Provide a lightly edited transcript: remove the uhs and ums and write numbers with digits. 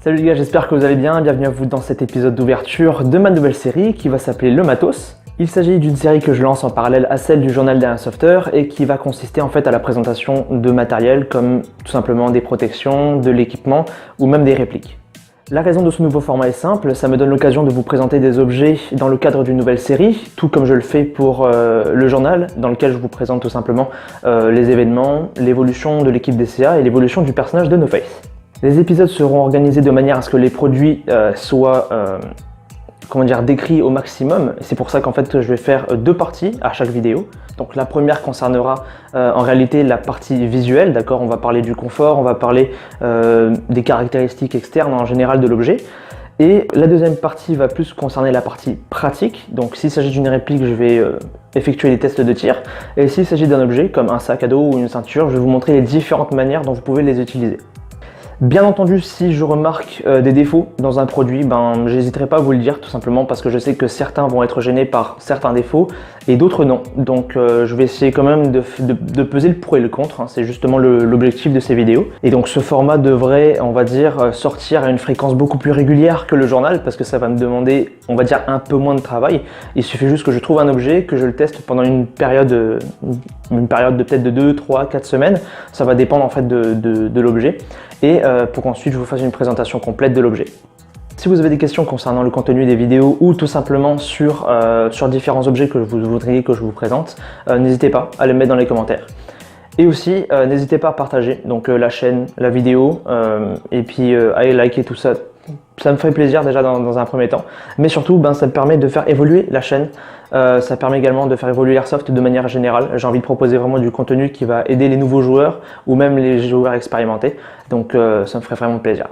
Salut les gars, j'espère que vous allez bien. Bienvenue à vous dans cet épisode d'ouverture de ma nouvelle série qui va s'appeler Le Matos. Il s'agit d'une série que je lance en parallèle à celle du journal d'Airsofters et qui va consister en fait à la présentation de matériel comme tout simplement des protections, de l'équipement ou même des répliques. La raison de ce nouveau format est simple, ça me donne l'occasion de vous présenter des objets dans le cadre d'une nouvelle série, tout comme je le fais pour le journal, dans lequel je vous présente tout simplement les événements, l'évolution de l'équipe DCA et l'évolution du personnage de No Face. Les épisodes seront organisés de manière à ce que les produits soient décrits au maximum. C'est pour ça qu'en fait je vais faire deux parties à chaque vidéo. Donc la première concernera en réalité la partie visuelle, d'accord. On va parler du confort, on va parler des caractéristiques externes en général de l'objet. Et la deuxième partie va plus concerner la partie pratique. Donc s'il s'agit d'une réplique, je vais effectuer les tests de tir. Et s'il s'agit d'un objet comme un sac à dos ou une ceinture, je vais vous montrer les différentes manières dont vous pouvez les utiliser. Bien entendu, si je remarque des défauts dans un produit, j'hésiterai pas à vous le dire tout simplement parce que je sais que certains vont être gênés par certains défauts et d'autres non. Donc je vais essayer quand même de peser le pour et le contre, hein. C'est justement l'objectif de ces vidéos. Et donc ce format devrait, on va dire, sortir à une fréquence beaucoup plus régulière que le journal parce que ça va me demander, on va dire, un peu moins de travail. Il suffit juste que je trouve un objet, que je le teste pendant une période de peut-être de 2, 3, 4 semaines. Ça va dépendre en fait de l'objet. Et pour qu'ensuite je vous fasse une présentation complète de l'objet. Si vous avez des questions concernant le contenu des vidéos ou tout simplement sur différents objets que vous voudriez que je vous présente, n'hésitez pas à les mettre dans les commentaires. Et aussi, n'hésitez pas à partager donc, la chaîne, la vidéo, et puis à liker tout ça. Ça me ferait plaisir déjà dans un premier temps, mais surtout ça me permet de faire évoluer la chaîne, ça permet également de faire évoluer l'Airsoft de manière générale. J'ai envie de proposer vraiment du contenu qui va aider les nouveaux joueurs ou même les joueurs expérimentés, donc ça me ferait vraiment plaisir.